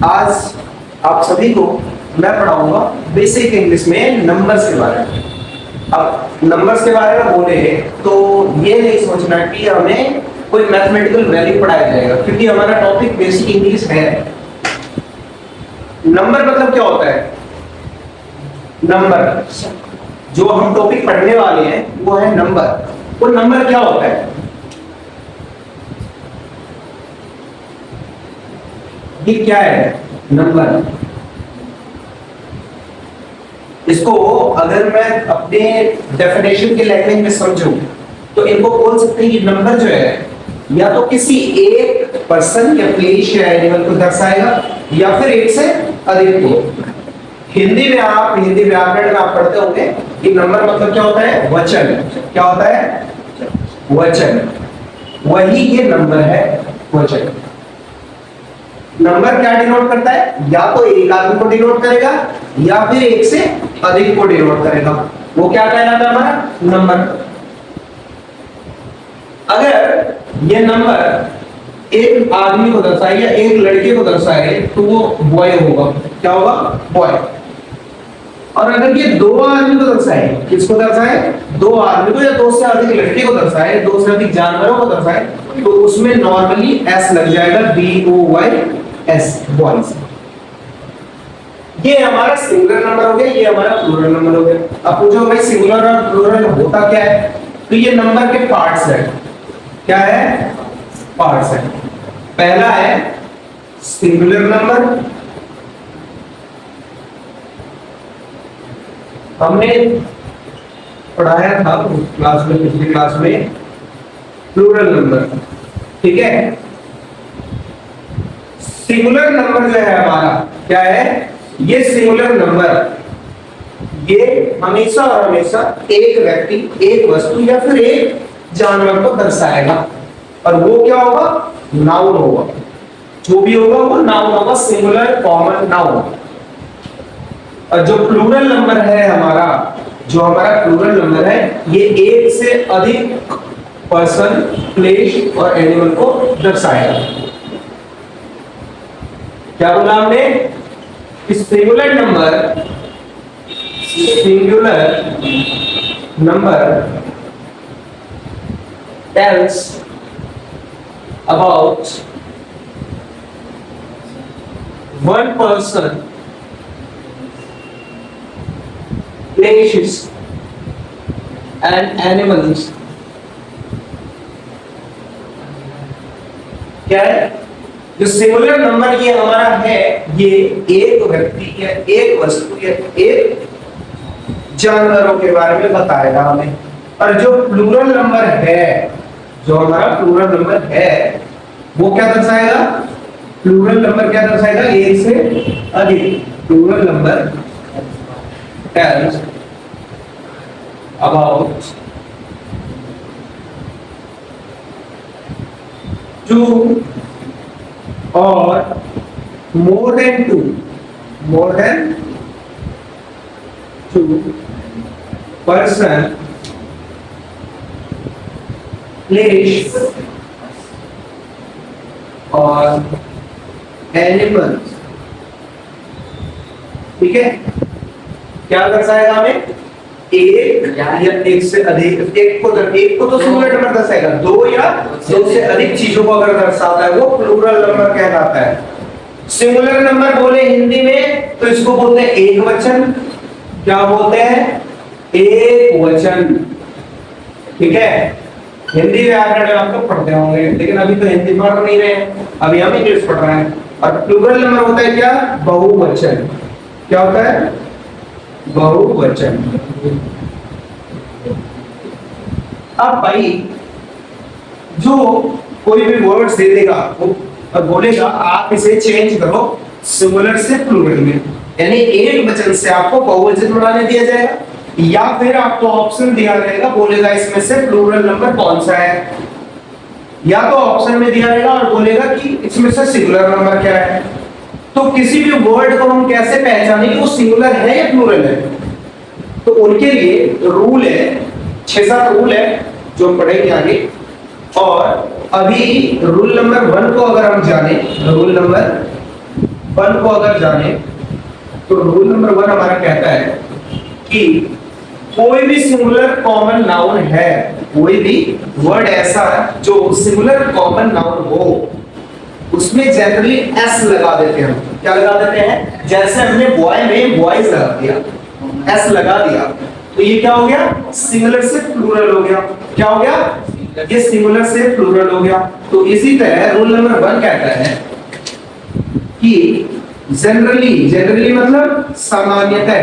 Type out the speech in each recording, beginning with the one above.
आज आप सभी को मैं पढ़ाऊंगा बेसिक इंग्लिश में नंबर्स के बारे में। अब नंबर्स के बारे में बोले तो ये नहीं सोचना कि हमें कोई मैथमेटिकल वैल्यू पढ़ाया जाएगा, क्योंकि हमारा टॉपिक बेसिक इंग्लिश है। नंबर मतलब क्या होता है? नंबर जो हम टॉपिक पढ़ने वाले हैं वो है नंबर। वो नंबर क्या होता है? ये क्या है नंबर? इसको अगर मैं अपने डेफिनेशन के लैंग्वेज में समझूं तो इनको बोल सकते हैं कि नंबर जो है या तो किसी एक पर्सन या प्लेस या एनिमल को दर्शाएगा या फिर एक से अधिक को। हिंदी में आप हिंदी व्याकरण में आप पढ़ते होंगे कि नंबर मतलब क्या होता है? वचन। क्या होता है? वचन। वही ये नंबर है, वचन। नंबर क्या डिनोट करता है? या तो एक आदमी को डिनोट करेगा या फिर एक से अधिक को डिनोट करेगा। वो क्या कहलाता है? हमारा नंबर। अगर ये नंबर एक आदमी को दर्शाए या एक लड़के को दर्शाए तो वो बॉय होगा। क्या होगा? बॉय। और अगर ये दो आदमी को दर्शाए, किसको दर्शाए? दो आदमी को या दो से अधिक लड़के को दर्शाए, दो से अधिक जानवरों को दर्शाए, तो उसमें नॉर्मली एस लग जाएगा, BOYS, बॉयज। ये हमारा सिंगुलर नंबर हो गया, ये हमारा प्लूरल नंबर हो गया। अब पूछो भाई सिंगुलर और प्लूरल होता क्या है? तो ये नंबर के पार्ट्स है। क्या है? पार्ट्स है। पहला है सिंगुलर नंबर। हमने पढ़ाया था क्लास में, पिछली क्लास में, प्लूरल नंबर। ठीक है। सिंगुलर नंबर जो है हमारा क्या है? ये सिंगुलर नंबर ये हमेशा और हमेशा एक व्यक्ति, एक वस्तु या फिर एक जानवर को दर्शाएगा। और वो क्या होगा? नाउन होगा। जो भी होगा वो नाउन होगा, सिंगुलर कॉमन नाउन। और जो प्लूरल नंबर है हमारा, जो हमारा प्लूरल नंबर है, ये एक से अधिक पर्सन, प्लेस और एनिमल को दर्शाएगा। क्या बोला हमने? Singular number tells about one person, places and animals। क्या है? जो सिंगुलर नंबर ये हमारा है, ये एक व्यक्ति या एक वस्तु या एक जानवरों के बारे में बताएगा हमें। और जो प्लूरल नंबर है, जो हमारा प्लूरल नंबर है, वो क्या दर्शाएगा? प्लूरल नंबर क्या दर्शाएगा? एक से अधिक। Plural number tells about two or more than two person, place और एनिमल्स। ठीक है। क्या दर्शाएगा हमें? एक या एक से अधिक। एक को तो सिंगुलर नंबर दर्शाएगा। दो या दो से अधिक चीजों को अगर दर्शाता है वो प्लूरल नंबर कहलाता है। सिंगुलर नंबर बोले हिंदी में तो इसको बोलते हैं एक वचन। क्या बोलते हैं? एक वचन। ठीक है। हिंदी व्याकरण आप तो पढ़ते होंगे, लेकिन अभी तो हिंदी पढ़ नहीं रहे हैं, अभी हम इंग्लिश पढ़ रहे हैं। और प्लूरल नंबर होता है क्या? बहुवचन। क्या होता है? बहुवचन। अब भाई जो कोई भी वर्ड्स दे देगा वो और बोलेगा आप इसे चेंज करो सिंगुलर से प्लूरल में, यानी एक वचन से आपको बहुवचन बनाने दिया जाएगा, या फिर आपको ऑप्शन दिया रहेगा, बोलेगा इसमें से प्लूरल नंबर कौन सा है। या तो ऑप्शन में दिया रहेगा और बोलेगा कि इसमें से सिंगुलर नंबर क्या है। तो किसी भी वर्ड को हम कैसे पहचानें कि वो सिंगुलर है या प्लूरल है? तो उनके लिए रूल है, 6-7 रूल है जो हम पढ़ेंगे आगे। और अभी रूल नंबर 1 को अगर हम जाने, रूल नंबर वन को अगर जाने तो रूल नंबर वन हमारा कहता है कि कोई भी सिंगुलर कॉमन नाउन है, कोई भी वर्ड ऐसा जो सिंगुलर कॉमन नाउन हो, उसमें जनरली एस लगा देते हैं। क्या लगा देते हैं? जैसे हमने बॉय में बॉयज लगा दिया, एस लगा दिया, तो ये क्या हो गया? सिंगुलर से प्लूरल हो गया। क्या हो गया? ये सिंगुलर से प्लूरल हो गया। तो इसी तरह रूल नंबर वन कहता है कि जनरली मतलब सामान्यतः,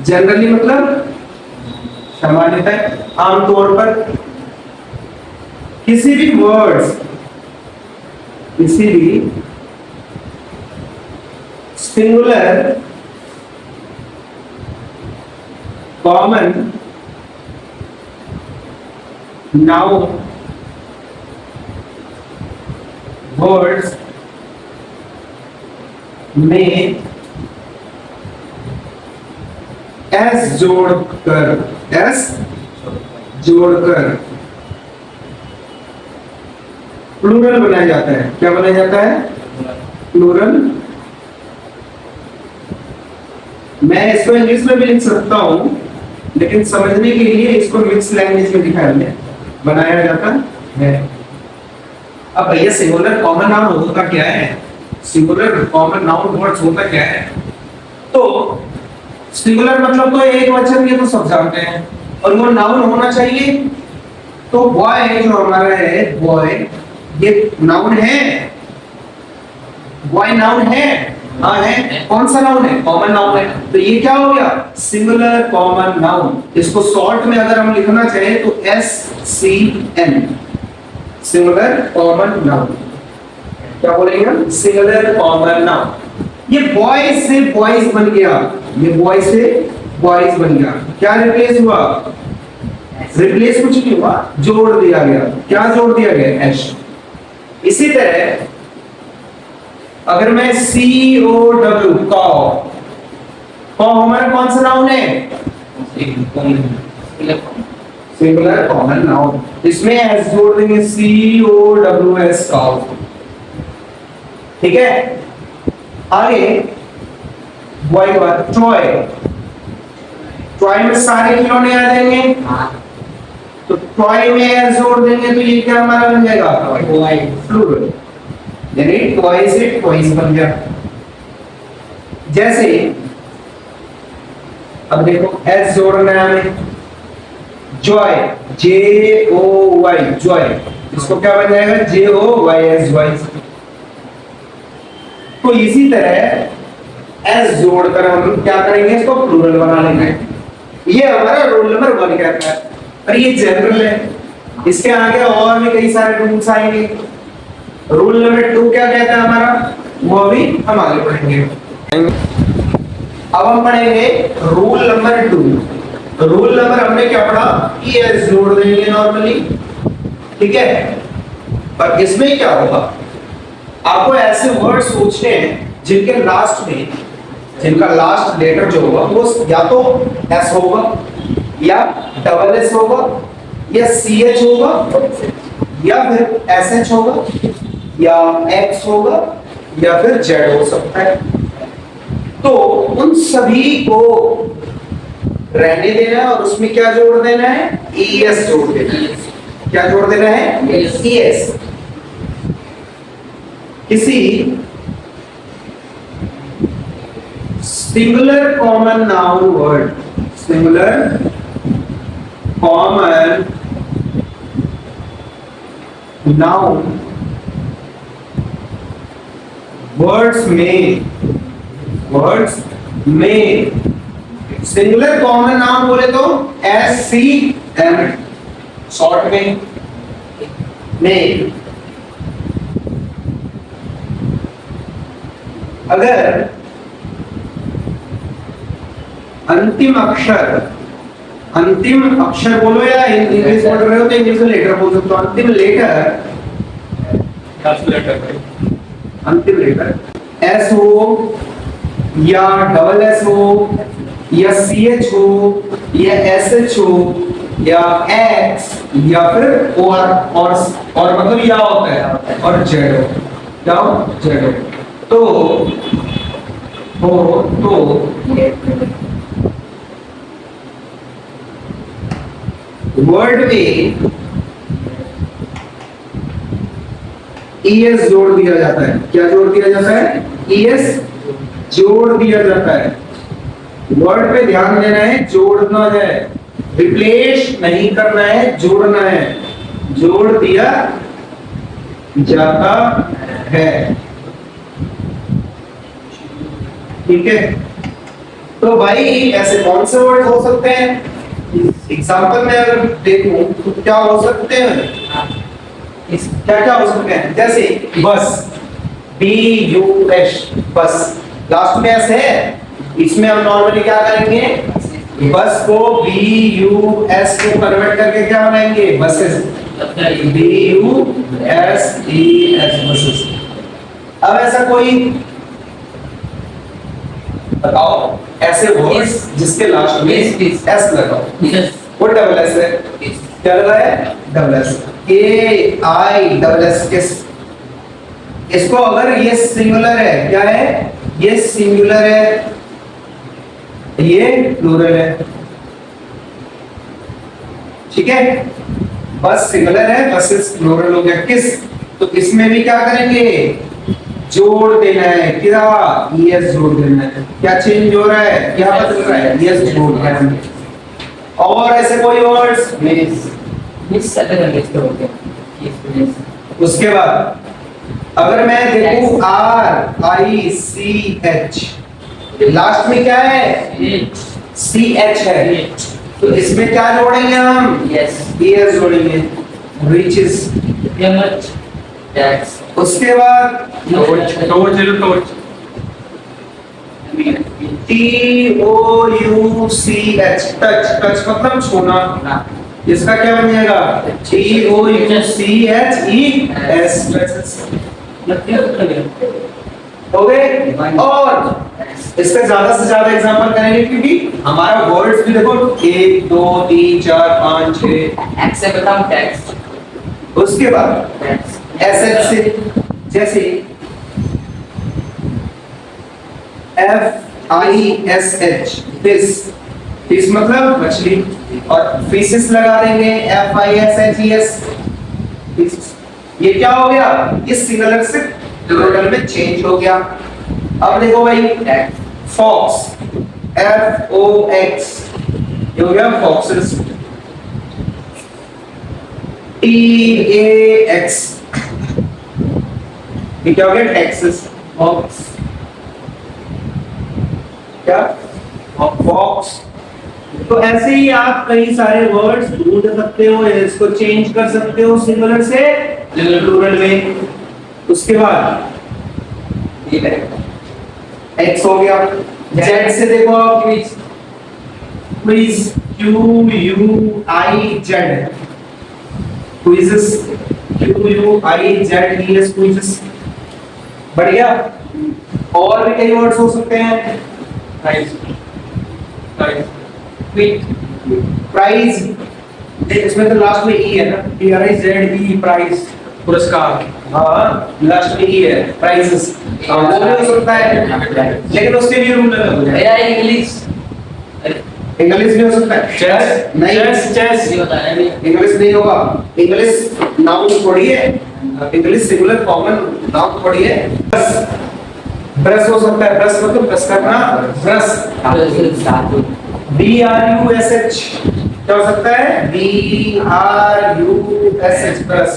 जनरली मतलब सामान्यतः, आमतौर पर किसी भी वर्ड्स, किसी भी सिंगुलर कॉमन नाउन वर्ड्स में एस जोड़कर प्लूरल बनाया जाता है। क्या बनाया जाता है? प्लूरल। मैं इसको इंग्लिश में भी लिख सकता हूं, लेकिन समझने के लिए इसको मिक्स लैंग्वेज में दिखाया है, बनाया जाता है। अब भैया सिंगुलर कॉमन नाउन होता क्या है? सिंगुलर कॉमन नाउन वर्ड्स होता क्या है? तो सिंगुलर मतलब तो एक वचन, ये तो सब जानते हैं, और वो नाउन होना चाहिए। तो बॉय जो हमारा है, बॉय ये नाउन है, बॉय नाउन है। हाँ है। कौन सा नाउन है? कॉमन नाउन है। तो ये क्या हो गया? Singular common noun. इसको शॉर्ट में अगर हम लिखना चाहे तो SCN, सिंगुलर कॉमन नाउन। क्या बोलेंगे हम? Singular common noun. ये बॉय से बॉयज बन गया, ये बॉय से बॉयज बन गया। क्या रिप्लेस हुआ? रिप्लेस कुछ नहीं हुआ, जोड़ दिया गया। क्या जोड़ दिया गया? एस। इसी तरह अगर मैं COW, कॉ हमारा कौन सा नाउन है? Singular common noun. इसमें एस जोड़ देंगे, COWS, काउ। ठीक है। आगे बॉय के बाद ट्रॉय। ट्रॉय में सारे खिलौने आ जाएंगे, तो ट्रॉय में एस जोड़ देंगे तो ये क्या हमारा बन जाएगा? प्लूरल, यानी टॉय से टॉयज बन गया। जैसे अब देखो एस जोड़ना है हमें, जॉय, JOY, जॉय, इसको क्या बन जाएगा? JOYS, Joy. तो इसी तरह एस जोड़कर हम क्या करेंगे? इसको प्लूरल बना लेंगे। ये हमारा रूल नंबर वन कहता है, और ये जनरल है। इसके आगे और भी कई सारे रूल्स आएंगे। रूल नंबर टू क्या कहता है हमारा, वो भी हम आगे पढ़ेंगे। अब हम पढ़ेंगे rule number two. Rule number हमने क्या पढ़ा? एस जोड़ देंगे नॉर्मली, ठीक है। पर इसमें क्या होगा? आपको ऐसे वर्ड सोचने हैं जिनके लास्ट में, जिनका लास्ट लेटर जो होगा वो या तो एस होगा, या डबल एस होगा, या CH होगा, या फिर SH होगा, या X होगा, या फिर Z हो सकता है। तो उन सभी को रहने देना है और उसमें क्या जोड़ देना है? ES जोड़ देना है। क्या जोड़ देना है? ES। किसी singular common noun word, singular common noun words में सिंगुलर कॉमन नाउन बोले तो SCM, शॉर्ट में अगर अंतिम अक्षर बोलो, या इंग्लिश पढ़ रहे हो तो इंग्लिश में लेटर बोल सकते हो। अंतिम लेटर S हो, या डबल S हो, या CH हो, या SH हो, या X, या फिर और मतलब या होता है, और Z हो। क्या हो? Z हो। तो वर्ड में ES जोड़ दिया जाता है। क्या जोड़ दिया जाता है? ES जोड़ दिया जाता है। वर्ड पे ध्यान देना है, जोड़ना है, रिप्लेस नहीं करना है, जोड़ना है। जोड़ दिया जाता है, ठीक है। तो भाई ऐसे कौन से वर्ड हो सकते हैं? एग्जांपल में अगर देखूं तो क्या हो सकते हैं? क्या क्या हो सकते हैं? जैसे बस, BUS, बस, लास्ट में एस है, इसमें हम नॉर्मली क्या करेंगे? बस को BUS को कन्वर्ट करके क्या बनाएंगे? Buses, BUSES, buses. अब ऐसा कोई बताओ ऐसे वर्ड्स जिसके लास्ट में एस लगाओ। वो डबल एस है, क्या लगा है? डबल एस, KISS, किस। इसको अगर ये सिंगुलर है, क्या है? ये सिंगुलर है, ये प्लूरल है, ठीक है। बस सिंगुलर है, बसेस प्लूरल हो गया। किस, तो इसमें भी क्या करेंगे? जोड़ देना है। क्या? ES जोड़ देना है। क्या चेंज हो रहा है? क्या बदल रहा है? ES जोड़ रहा है। और ऐसे कोई वर्ड्स? मिस हो गया। उसके बाद अगर मैं देखूं RICH, लास्ट में क्या है? CH है, तो इसमें क्या जोड़ेंगे हम? ES जोड़ेंगे। रिचेस, उसके बाद TOUCH, टच, टच मतलब छूना। इसका क्या बन जाएगा? TOUCHES, हो गए। और इसका ज्यादा से ज्यादा एग्जांपल करेंगे क्योंकि हमारा वर्ड्स भी देखो 1 2 3 4 5 6 एक्स से बताऊं टैक्स। उसके बाद एसएच से, जैसे FISH, फिश, फिश मतलब मछली, और फिशेस लगा देंगे FISHES, फिश। ये क्या हो गया? इस सिंगुलर से प्लूरल में चेंज हो गया। अब देखो भाई, फॉक्स, FOX, ये हो गया फॉक्सेस। TAX, ये क्या हो गया? टैक्सेस। फॉक्स, क्या? फॉक्स। तो ऐसे ही आप कई सारे वर्ड्स ढूंढ सकते हो, इसको चेंज कर सकते हो सिंगुलर से प्लूरल में। उसके बाद एक्स हो गया। जेड से देखो आप, quiz, QUIZ, quizzes, QUIZES, quizzes. बढ़िया। और भी कई वर्ड्स हो सकते हैं। प्राइज, प्राइज, इसमें तो लास्ट में ई है ना, PRIZE, प्राइज, पुरस्कार। हाँ, लास्ट में ई है, प्राइजेस। वो भी हो सकता है, लेकिन उसके लिए रूल अलग हो जाएगा। इंग्लिश, इंग्लिश भी हो सकता है। चेस नहीं, चेस इंग्लिश नहीं होगा। इंग्लिश नाउन थोड़ी है, इंग्लिश सिंगुलर कॉमन नाउन थोड़ी है। ब्रश हो सकता है, ब्रश मतलब ब्रश करना, ब्रश। BRUSH क्या हो सकता है? BRUSH, brush.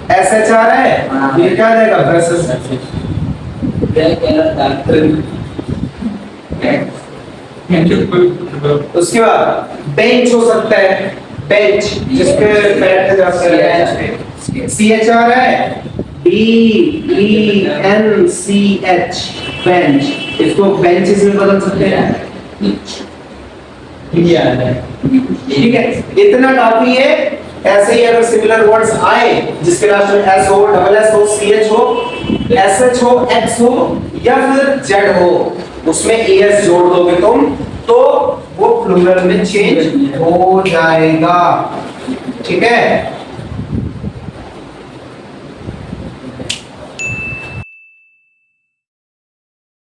SH आ रहा है, ये क्या आ जाएगा? ब्रशेस। उसके बाद बेंच हो सकता है, बेंच जिसपे बैठे जाते हैं। CH आ रहा है, BENCH, बेंच। इसको बेंचेस में बदल सकते हैं, ठीक है। इतना काफी है। ऐसे ही अगर सिमिलर वर्ड्स आए जिसके लास्ट में S हो, डबल S हो, CH हो, SH हो, X हो या फिर Z हो, उसमें ES जोड़ दोगे तुम तो वो प्लूरल में चेंज हो जाएगा, ठीक है।